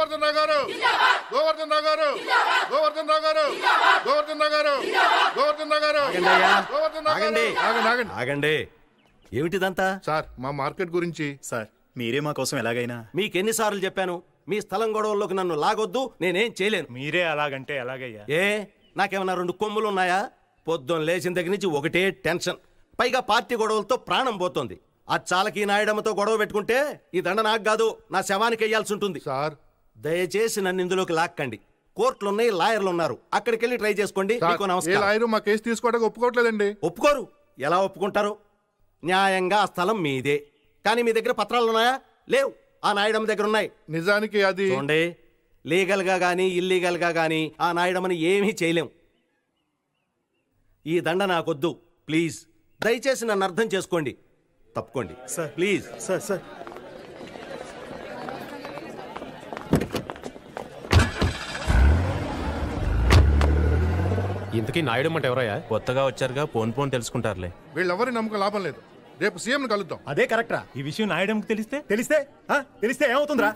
గోవర్ధన్ రావు గారు, గోవర్ధన్ రావు గారు, గోవర్ధన్ రావు గారు, గోవర్ధన్ రావు గారు, గోవర్ధన్ రావు గారు, గోవర్ధన్ రావు గారు. ఆగండి. ఏమిటిదంతా? సార్ మా మార్కెట్ గురించి. సార్ మీరే మా కోసం ఎలాగైనా. మీకెన్నిసార్లు చెప్పాను మీ స్థలం గొడవల్లోకి నన్ను లాగొద్దు, నేనేం చేయలేను. మీరే అలాగంటే ఎలాగయ్యా? నాకేమన్నా 2 కొమ్ములు ఉన్నాయా? పొద్దున్న లేచిన దగ్గర నుంచి ఒకటే టెన్షన్, పైగా పార్టీ గొడవలతో ప్రాణం పోతుంది. ఆ చాలకి నాయడమ్మతో గొడవ పెట్టుకుంటే ఈ దండ నాకు కాదు, నా శవానికి వెయ్యాల్సి ఉంటుంది. సార్ దయచేసి నన్ను ఇందులోకి లాక్కండి. కోర్టులున్నాయి, లాయర్లు ఉన్నారు, అక్కడికి వెళ్ళి ట్రై చేసుకోండి. లాయర్ మా కేసు తీసుకోవడానికి ఒప్పుకోవట్లేదండి. ఒప్పుకోరు? ఎలా ఒప్పుకుంటారు? న్యాయంగా ఆ స్థలం మీదే, కానీ మీ దగ్గర పత్రాలు ఉన్నాయా? లేవు. ఆ నాయడమ్మ దగ్గర ఉన్నాయి. నిజానికి అది చూడండి, లీగల్ గా గానీ ఇల్లీగల్ గా గానీ ఆ నాయడమ్మని ఏమీ చేయలేం. ఈ దండ నాకొద్దు, ప్లీజ్. దయచేసి నన్ను అర్థం చేసుకోండి. తప్పుకోండి సార్, ప్లీజ్. సార్ ఇంతకీ నాయుడు అంటే ఎవరయ్యా? కొత్తగా వచ్చారుగా, పోన్ తెలుసుకుంటారులే. వీళ్ళెవరి నమ్మకం లాభం లేదు. రేపు సీఎం కలుద్దాం. అదే కరెక్టరా? ఈ విషయం నాయుడుకి తెలిస్తే ఏమవుతుందిరా?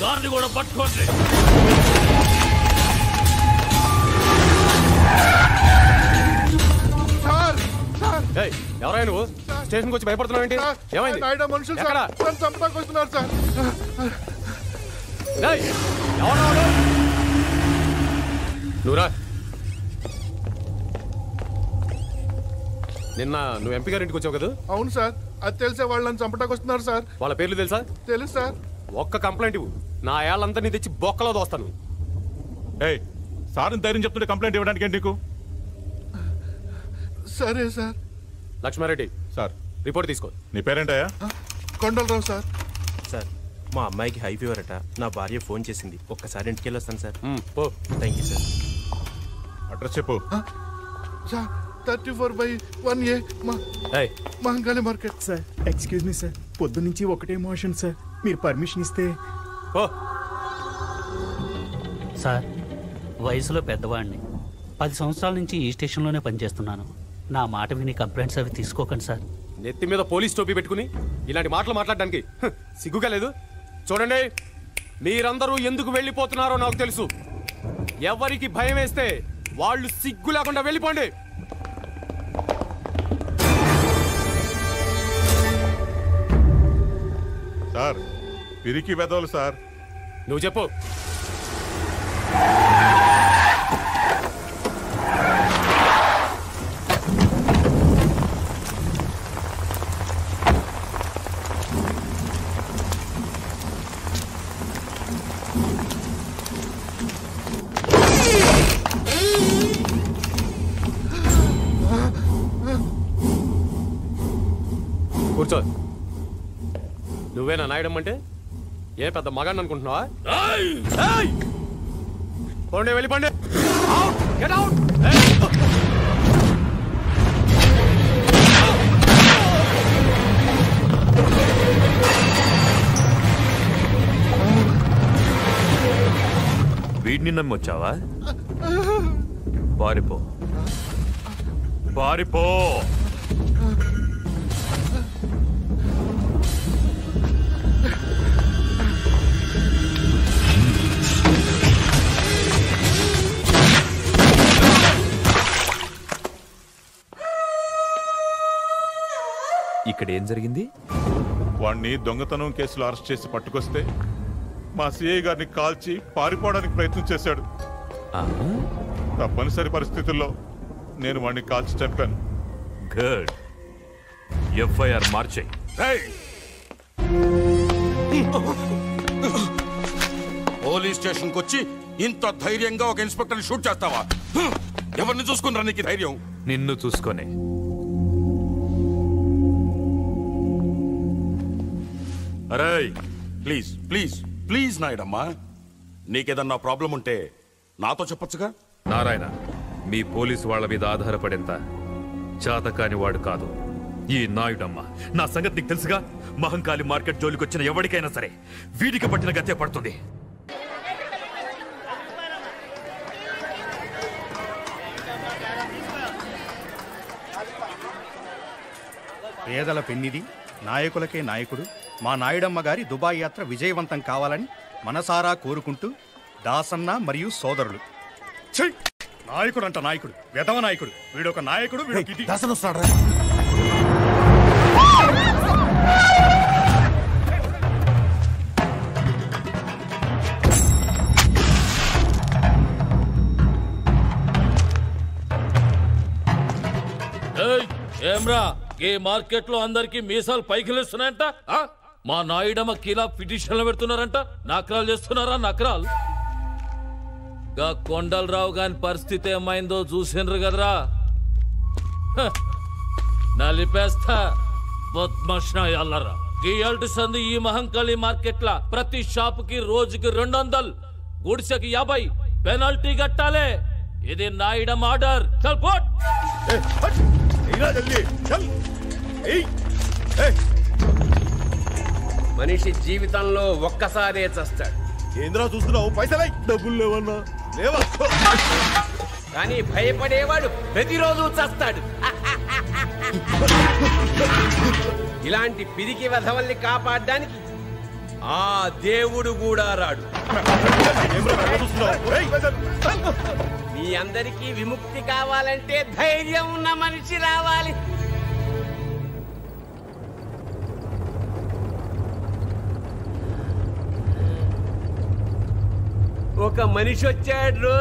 దాన్ని కూడా పట్టుకోండి. ఎవరైనా నువ్వు స్టేషన్కి వచ్చి భయపడుతున్నావు ఏంటి? ఏమైంది? మనుషులు చంపడానికి వస్తున్నారు సార్. నువ్వురా. నిన్న నువ్వు ఎంపీ గారి ఇంటికి వచ్చావు కదా? అవును సార్. అది తెలిసే వాళ్ళు నన్ను చంపడానికి వస్తున్నారు సార్. వాళ్ళ పేర్లు తెలుసా? తెలుసు సార్. ఒక్క కంప్లైంట్ ఇవ్వు, నా ఏళ్ళంతా నీ తెచ్చి బొక్కలో దోస్తాను. సార్ ధైర్యం చెప్తుంటే కంప్లైంట్ ఇవ్వడానికి ఏంటి నీకు? సరే సార్. లక్ష్మారెడ్డి సార్, రిపోర్ట్ తీసుకో. నీ పేరేంటయ్యా? కొండలరావు సార్. సార్, మా అమ్మాయికి హై ఫీవర్ అట. నా భార్య ఫోన్ చేసింది, ఒక్కసారి ఇంటికి వెళ్ళొస్తాను sir. Oh thank you sir. Address చెప్పు. Sir 34/1A Mahankali market. Sir excuse me sir, పొద్దున్నుంచి ఒకటే మోషన్ సార్. మీరు పర్మిషన్ ఇస్తే. సార్, వయసులో పెద్దవాడిని, 10 సంవత్సరాల నుంచి ఈ స్టేషన్లోనే పనిచేస్తున్నాను. నా మాట విని కంప్లైంట్స్ అవి తీసుకోకండి సార్. నెత్తి మీద పోలీస్ టోపీ పెట్టుకుని ఇలాంటి మాటలు మాట్లాడడానికి సిగ్గుగా లేదు? చూడండి, మీరందరూ ఎందుకు వెళ్ళిపోతున్నారో నాకు తెలుసు. ఎవరికి భయం వేస్తే వాళ్ళు సిగ్గు లేకుండా వెళ్ళిపోండి. సార్, పిరికి వెదవులు సార్. నువ్వు చెప్పు. కూర్చో. నువ్వేనా నాయడం అంటే? ఏ పెద్ద మగాన్ని అనుకుంటున్నావా? పోండి, వెళ్ళిపోండి. వీడిని నమ్మొచ్చావా? పారిపో, పారిపో. ఇక్కడ ఏం జరిగింది? వాణ్ణి దొంగతనం కేసులో అరెస్ట్ చేసి పట్టుకొస్తే మా సిఐ గారిని కాల్చి పారిపోవడానికి ప్రయత్నం చేశాడు. తప్పనిసరి పరిస్థితుల్లో నేను వాణ్ణి కాల్చి చంపాను. గుడ్. ఎఫ్ఐఆర్ మార్చేయి. పోలీస్ స్టేషన్కి వచ్చి ఇంత ధైర్యంగా ఒక ఇన్స్పెక్టర్ని షూట్ చేస్తావా? ఎవరిని చూసుకున్నారా నీకు ధైర్యం? నిన్ను చూసుకొని. అరే ప్లీజ్ ప్లీజ్ ప్లీజ్ నాయుడమ్మా, నీకేదన్నా ప్రాబ్లం ఉంటే నాతో చెప్పొచ్చుగా. నారాయణ, మీ పోలీసు వాళ్ళ మీద ఆధారపడేంత చాతకాని వాడు కాదు ఈ నాయుడమ్మ. నా సంగతి నీకు తెలుసుగా. మహంకాళి మార్కెట్ జోలికి వచ్చిన ఎవరికైనా సరే వీడికి పట్టిన గతే పడుతుంది. పేదల పెన్నిది, నాయకులకే నాయకుడు మా నాయుడమ్మ గారి దుబాయ్ యాత్ర విజయవంతం కావాలని మనసారా కోరుకుంటూ దాసన్న మరియు సోదరులు. నాయకుడు అంట నాయకుడు, వెధవ నాయకుడు, వీడొక నాయకుడు. ఏమ్రా, ఈ మార్కెట్ లో అందరికి మీసాలు పైకి లేస్తున్నాయంట. మా నాయుడమ్మ కిలా పిటిషన్లు పెడుతున్నారంట. నకరాలు చేస్తున్నారా? నకరాలు. గా కొండలరావు గాని పరిస్థితి ఏమైందో చూసిండ్రు కదరా. నలిపేస్తా బద్మాష్నాయాలరా. గీయాల్టి సంది ఈ మహంకాళి మార్కెట్ లా ప్రతి షాప్ కి రోజుకి 200, గుడిసెకి 50 పెనాల్టీ కట్టాలే. ఇది నాయుడమ్మ ఆర్డర్. చల్ పోట్. మనిషి జీవితంలో ఒక్కసారే చస్తాడు. ఏంద్రా చూస్తున్నావు? పైసలై డబ్బులు లేవన్నా లేవా? కానీ భయపడేవాడు ప్రతిరోజు చస్తాడు. ఇలాంటి పిరికి వెధవల్ని కాపాడడానికి ఆ దేవుడు కూడా రాడు. మీ అందరికీ విముక్తి కావాలంటే ధైర్యం ఉన్న మనిషి రావాలి. ఒక మనిషి వచ్చాడు.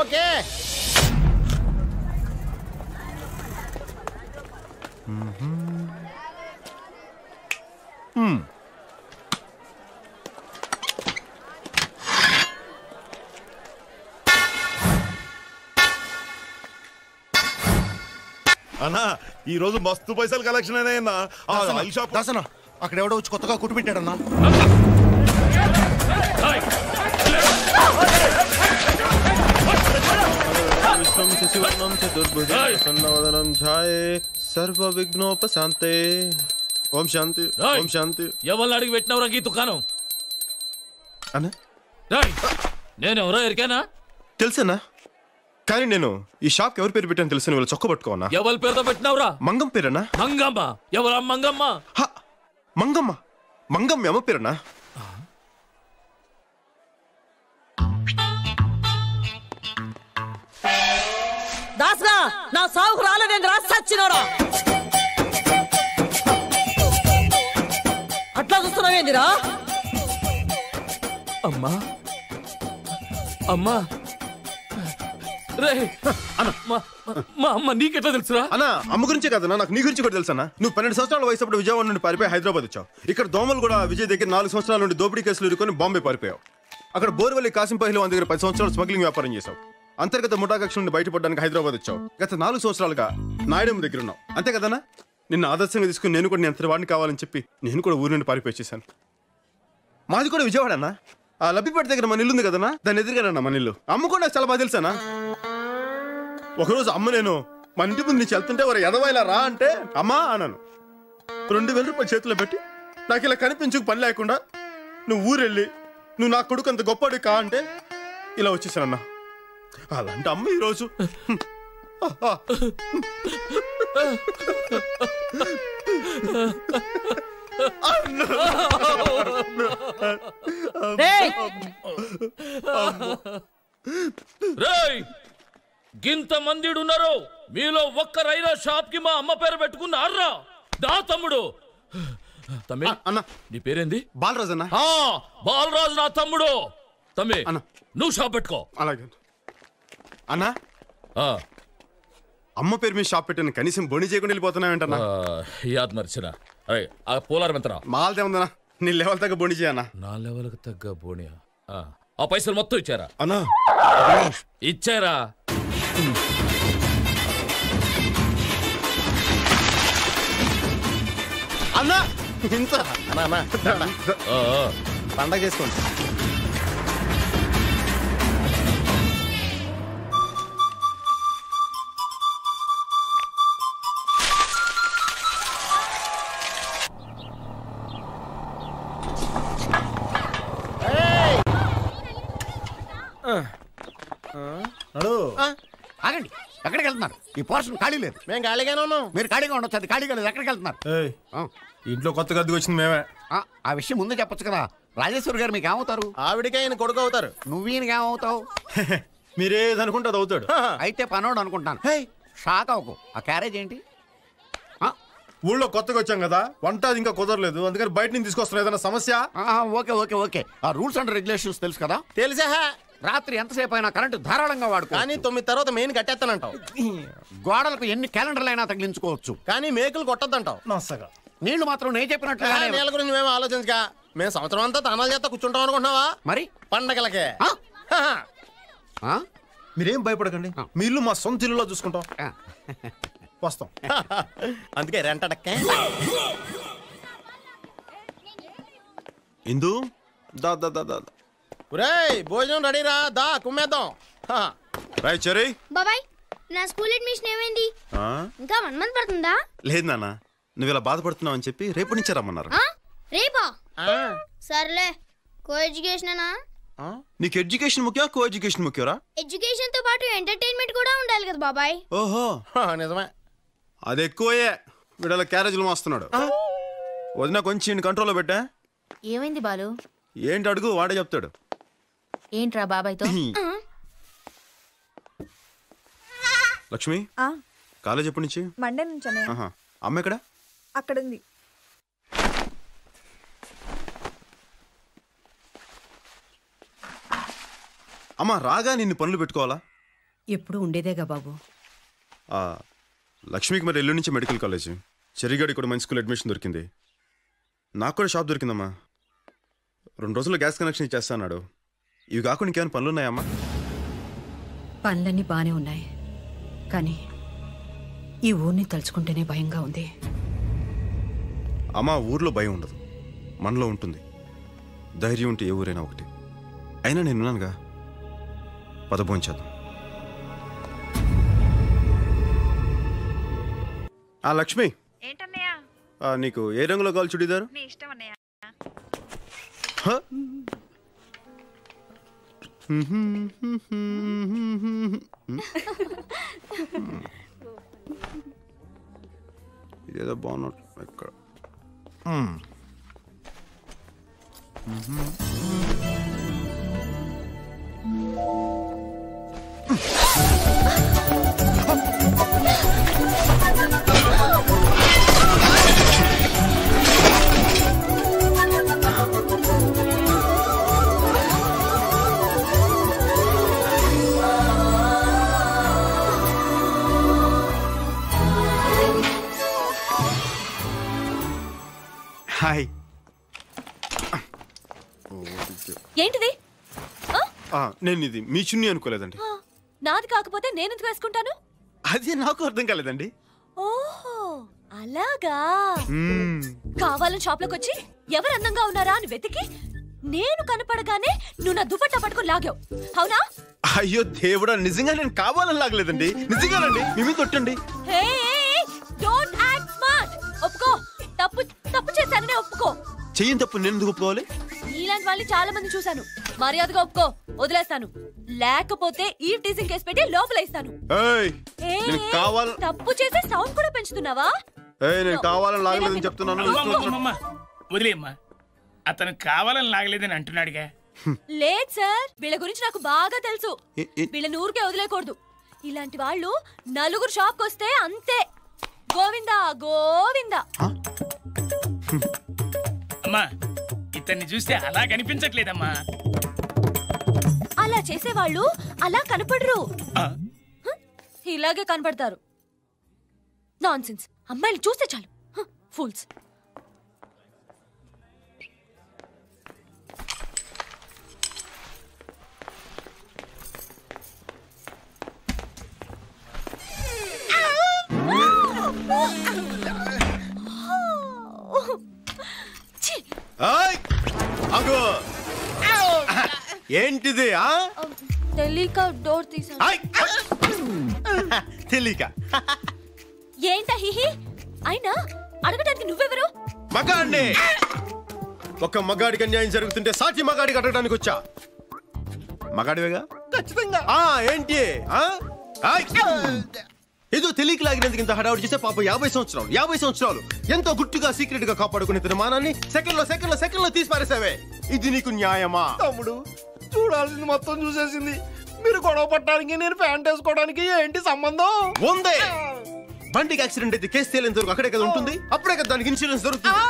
ఓకే అన్నా ఈ రోజు మస్తు పైసలు కలెక్షన్ అయినా. అక్కడ ఎవడో వచ్చి కొత్తగా కుట్టు పెట్టాడన్నా. శశివర్ణం చతుర్భుజం సన్నవదనం ఛాయే సర్వ విఘ్నోపశాంతే. ఓం శాంతి, ఓం శాంతి. ఎవరిని అడిగి పెట్టినవరా ఈ దుకాణం? అన్నా నేనెవరో ఎరికేనా? తెలుసన్నా, కానీ నేను ఈ షాప్ ఎవరి పేరు పెట్టాను తెలుసు. వీళ్ళు చొక్క పట్టుకోనా? ఎవరి పేరుతో పెట్టినవరా? మంగం పేరన్నా. మంగమ్మ? ఎవరా మంగమ్మ? మంగమ్మ, మంగమ్మ అమ్మ పేరన్నా. దాసరా, నా సాగుకు రాలేదేంద్రా సచ్చినోడా? అట్లా చూస్తున్నావేందిరా? అమ్మా అమ్మా రే, మా అమ్మ నీకెట్లా తెలుసురా? అన్నా అమ్మ గురించే కదన్నా, నాకు నీ గురించి కూడా తెలుసన్నా. నువ్వు 12 సంవత్సరాల వయసు అప్పుడు విజయవాడ నుండి పారిపోయి హైదరాబాద్ వచ్చావు. ఇక్కడ దోమలు కూడా విజయ్ దగ్గర 4 సంవత్సరాల నుండి దోపిడీ కేసులు ఇరుకొని బాంబే పారిపోయావు. అక్కడ బోర్వల్లి కాసింపహిలో వాళ్ళ దగ్గర 10 సంవత్సరాలు స్మగ్లింగ్ వ్యాపారం చేశావు. అంతర్గత ముఠాకక్ష నుండి బయటపడడానికి హైదరాబాద్ వచ్చావు. గత 4 సంవత్సరాలుగా నాయుడమ్మ దగ్గర ఉన్నావు. అంతే కదన్నా? నిన్ను ఆదర్శంగా తీసుకుని నేను కూడా ఎంత వాడిని కావాలని చెప్పి నేను కూడా ఊరి నుండి పారిపోయి వచ్చేసాను. మాది కూడా విజయవాడ అన్న. ఆ లబ్బిపేట దగ్గర మన ఇల్లు ఉంది కదన్నా, దాన్ని ఎదురుగానన్నా మన ఇల్లు. అమ్మ కూడా నాకు చాలా బాగా తెలుసానా. ఒకరోజు అమ్మ నేను మన ఇంటి ముందు నుంచి వెళ్తుంటే ఒక ఎదవాయిలా రా అంటే అమ్మా అన్నాను. 2000 రూపాయలు చేతిలో పెట్టి నాకు ఇలా కనిపించుకు పని లేకుండా నువ్వు ఊరెళ్ళి నువ్వు నా కొడుకు అంత గొప్పడు కా అంటే ఇలా వచ్చేసానన్నా. అలాంటి అమ్మ ఈరోజు రేయ్ గింత మందిడున్నారు, మీలో ఒక్కరైనా షాప్ కి మా అమ్మ పేరు పెట్టుకున్నారా? దా తమ్ముడు. తమ్మి అన్న, నీ పేరేంది? బాలరాజు అన్న. బాలరాజు నా తమ్ముడు. తమ్మి నువ్వు షాప్ పెట్టుకో. అలాగే అన్నా. అమ్మ పేరు మీద షాప్ పెట్టాను, కనీసం బొని చేయకుండా వెళ్ళిపోతున్నావేంటన్నా? యాద్ మర్చిన. అరే ఆ పోలారం ఎంతరా? మాల్దే ఉందన్నా, నీ లెవెల్ తగ్గ బొని చేయన్నా. నా లెవెల్కి తగ్గ బోనియా? ఆ పైసలు మొత్తం ఇచ్చారా? అన్నా ఇచ్చారా? అన్నా ఇంత పండగ చేసుకోండి. ఆగండి, ఎక్కడికి వెళ్తున్నారు? ఈ పోర్షన్ ఖాళీ లేదు. మేము ఖాళీగానే ఉన్నాం. మీరు ఖాళీగా ఉండొచ్చు, అది ఖాళీగా లేదు. ఎక్కడికి వెళ్తున్నారు? ఇంట్లో కొత్త గదికి వచ్చింది మేమే. ఆ విషయం ముందు చెప్పొచ్చు కదా. రాజేశ్వరి గారు మీకు ఏమవుతారు? ఆవిడికి ఆయన కొడుకు అవుతారు. నువ్వు ఈయనకి ఏమవుతావు? మీరేదనుకుంటే అది అవుతాడు. అయితే పనోడు అనుకుంటాను. షాక్ అవ్వకు. ఆ క్యారేజ్ ఏంటి? ఊళ్ళో కొత్తగా వచ్చాం కదా, వంట అది ఇంకా కుదరలేదు, అందుకని బయట నుంచి తీసుకొస్తున్నా. ఏదైనా సమస్య? Okay okay okay. ఆ రూల్స్ అండ్ రెగ్యులేషన్స్ తెలుసు కదా? తెలుసా? రాత్రి ఎంతసేపు అయినా కరెంటు ధారాళంగా వాడుకో. కానీ 9 తర్వాత మెయిన్ కట్టేస్తానంటావు. గోడలకు ఎన్ని క్యాలెండర్లు అయినా తగిలించుకోవచ్చు, కానీ మేకులు కొట్టద్దంటావు. నీళ్లు మాత్రం నేను చెప్పినట్లుగా. నీళ్ళ గురించి మేము ఆలోచించగా మేము సంవత్సరం అంతా తనాలు చేస్తా కూర్చుంటాం అనుకుంటున్నావా? మరి పండగలకే. మీరేం భయపడకండి, మీ ఇల్లు మా సొంత ఇల్లులో చూసుకుంటాం. వస్తాం. అందుకే రెంటడక్కే. ఇందు దా దా దా దా. ఒరేయ్ భోజనం రెడీ రా, దా కుమ్మేద్దాం. రాయ్ చెరీ. బాబాయ్ నా స్కూల్ అడ్మిషన్ ఏమైంది? ఇంకా 1 మంత్ పడుతుందా? లేదు నాన్న, నువ్వు ఇలా బాధపడుతున్నావు అని చెప్పి రేపు నుంచి రమ్మన్నారు. రేపా? సర్లే. కో ఎడ్యుకేషనేనా? నీకు ఎడ్యుకేషన్ ముఖ్యం, కో ఎడ్యుకేషన్ ముఖ్యరా? ఎడ్యుకేషన్ తో పాటు ఎంటర్టైన్మెంట్ కూడా ఉండాలి కదా బాబాయ్. ఓహో నిజమే. అది ఎక్కువే. వీడలా క్యారేజ్లు మోస్తున్నాడు. వదిన కొంచెం కంట్రోల్లో పెట్టా. ఏమైంది బాలు? ఏంటి అడుగు, వాడే చెప్తాడు. ఏంట్రా బాబాయ్తో? లక్ష్మి కాలేజ్ ఎప్పటి నుంచి? మండే నుంచి. అమ్మ ఎక్కడ? అక్కడ ఉంది. అమ్మా రాగా నిన్ను పనులు పెట్టుకోవాలా? ఎప్పుడు ఉండేదేగా బాబు. లక్ష్మికి మరి ఎల్లుండి నుంచి మెడికల్ కాలేజ్, చెరిగాడి కూడా మంచి స్కూల్ అడ్మిషన్ దొరికింది. నాకు కూడా షాప్ దొరికిందమ్మా. 2 రోజుల్లో గ్యాస్ కనెక్షన్ ఇచ్చేస్తా అన్నాడు. ఇవి కాకుండా ఇంకేమైనా పనులు ఉన్నాయమ్మా? పనులన్నీ బాగానే ఉన్నాయి, కానీ ఈ ఊరిని తలుచుకుంటేనే భయంగా ఉంది. అమ్మా ఊర్లో భయం ఉండదు, మనలో ఉంటుంది. ధైర్యం ఉంటే ఏ ఊరైనా ఒకటి. అయినా నేనున్నానుగా, పదభోంచేద్దాం. లక్ష్మి ఏంటన్నయ్యా? నీకు ఏ రంగులో కావాలి చుడీదారు? నీ ఇష్టం అన్నయ్య. ఇదేదో బాగున్నట్టు ఎక్కడ. హాయ్. ఏంటిది? నేను ఇది మీ చున్నీ అనుకోలేదండి. నాది కాకపోతే నేనెందుకు వేసుకుంటాను? అది నాకు అర్థం కాలేదండి. ఓహో అలాగా. కావాలని షాప్ లోకి వచ్చి ఎవరు అందంగా ఉన్నారా అని వెతికి నేను కనపడగానే నువ్వు నా దుపట్టా పట్టుకుని లాగావు, అవునా? అయ్యో దేవుడా, నిజంగా నేను కావాలని లాగలేదండి. నిజంగానండి, మీ మీద కొట్టండి. Don't act smart. ఒప్పుకో, తప్పు చేశాననే ఒప్పుకో. చెయ్యని తప్పు నేను ఎందుకు ఒప్పుకోవాలి? నీలాంటి వాళ్ళని చాలా మంది చూశాను. మర్యాదగా ఒప్పుకో, వదిలేస్తాను. లేకపోతే ఈ టీజింగ్ కేసు పెట్టి లోపల ఇస్తాను. తప్పు చేసే సౌండ్ కూడా పెంచుతున్నావా? నేను కావాలని లాగలేదని చెప్తున్నాను. వదిలేమ్మా, అతను కావాలని లాగలేదని అంటున్నాడుగా. లేదు సార్, వీళ్ళ గురించి నాకు బాగా తెలుసు. వీళ్ళని ఊరికే వదిలేకూడదు. ఇలాంటి వాళ్ళు నలుగురు షాప్కి వస్తే అంతే, గోవిందా గోవిందా. అమ్మా, ఇతన్ని చూస్తే అలా కనిపించట్లేదమ్మా. అలా చేసేవాళ్ళు అలా కనపడరు, ఇలాగే కనపడతారు. నాన్సెన్స్. అమ్మాయిలు చూస్తే చాలు ఫూల్స్. ఏంటిది? తెలియక డోర్ తీసా. తెలియక ఏంటా హిహి? అయినా అడగడానికి నువ్వెవరు? మగాడిని. ఒక మగాడికి అన్యాయం జరుగుతుంటే సాటి మగాడికి అడగడానికి వచ్చా. మగాడివేగా? ఖచ్చితంగా. ఏంటి ఏదో తెలియక లాగినందుకు ఇంత హడావుడి చేస్తే పాప 50 సంవత్సరాలు ఎంతో గుట్టుగా సీక్రెట్ గా కాపాడుకునే తన మానాన్ని సెకండ్ లో తీసి పారేసావే. ఇది నీకు న్యాయమా? తమ్ముడు, చూడాల్సింది మొత్తం చూసేసింది. మీరు గొడవ పట్టడానికి నేను ప్యాంట్ వేసుకోవడానికి ఏంటి సంబంధం? ఉందే. బండికి యాక్సిడెంట్ అయితే కేసు తేలేంత వరకు అక్కడే కదా ఉంటుంది. అప్పుడే కదా దానికి ఇన్సూరెన్స్ దొరుకుతుంది.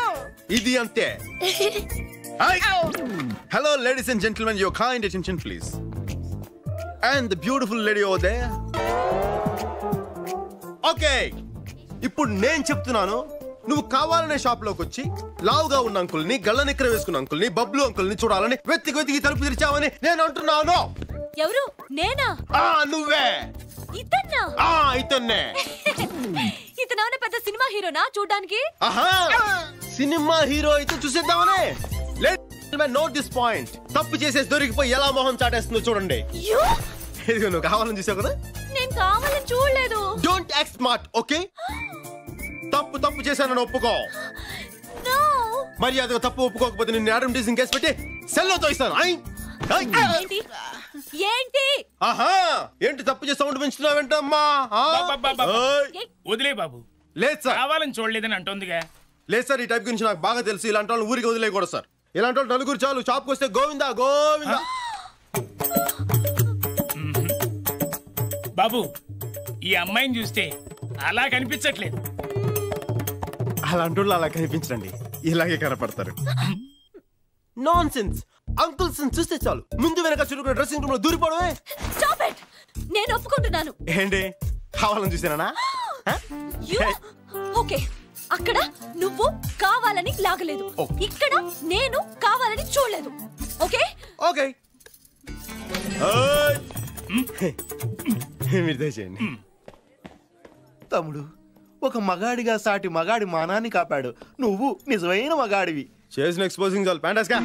ఇది అంతే. Hello ladies and gentlemen, your kind attention please. And the beautiful lady over there. Okay, ఇప్పుడు నేను చెప్తున్నాను. నువ్వు కావాలనే షాప్ లోకి వచ్చి లావుగా ఉన్న అంకుల్ని, గళ్ళ నిక్కర వేసుకున్న అంకుల్ని, బబ్లు అంకుల్ని చూడాలని వెతికి తలుపు తెరిచావని నేను అంటున్నాను. ఎవరు? నేనా? నువ్వే. ఇతన్నా? ఇతన్నే. ఇతను పెద్ద సినిమా హీరోనా చూడ్డానికి? సినిమా హీరో అయితే చూసేద్దామనే. Note this point. తప్పు చేసేసి దొరికిపోయి ఎలా మొహం చాటేస్తుందో చూడండి. ఇదిగో నువ్వు కావాలని చూసావు కదా. నేను కావాలని చూడలేదు. Don't act smart, okay? తప్పు చేశానని ఒప్పుకో. మరి అది తప్పు ఒప్పుకోకపోతే నిన్ను యాడమ్ టీజింగ్ కేసు పెట్టి సెల్లో తోయిస్తాను. ఏంటి తప్పు చేసి సౌండ్ పెంచుతున్నావేంటమ్మా? వదిలే బాబు. లేదు సార్, కావాలని చూడలేదని అంటోందిగా. లేదు సార్, ఈ టైప్ గురించి నాకు బాగా తెలుసు. ఇలాంటి వాళ్ళు ఊరికి వదిలేయకూడదు సార్. ఇలాంటి వాళ్ళు నలుగురు చాలు. షాప్కి వస్తే గోవిందా గోవిందా. బాబు, ఈ అమ్మాయిని చూస్తే అలా కనిపించట్లేదు. అలాంటి వాళ్ళు అలా కనిపించండి, ఇలాగే కనపడతారు. నాన్సెన్స్. అంకుల్స్ చూస్తే చాలు ముందు వెనక చురుకున్న డ్రెస్సింగ్ రూమ్ లో దూరిపోవడమే. Stop it. నేను ఒప్పుకుంటున్నాను. ఏంటి కావాలని చూసానా? ఓకే, అక్కడ నువ్వు కావాలని లాగలేదు, ఇక్కడ నేను కావాలని చూడలేదు. ఓకే ఓకే మీరు దయచేయండి. తమ్ముడు, ఒక మగాడిగా సాటి మగాడి మానాన్ని కాపాడు. నువ్వు నిజమైన మగాడివి. చేసిన ఎక్స్పోజింగ్ చాలు. ప్యాంటాస్కా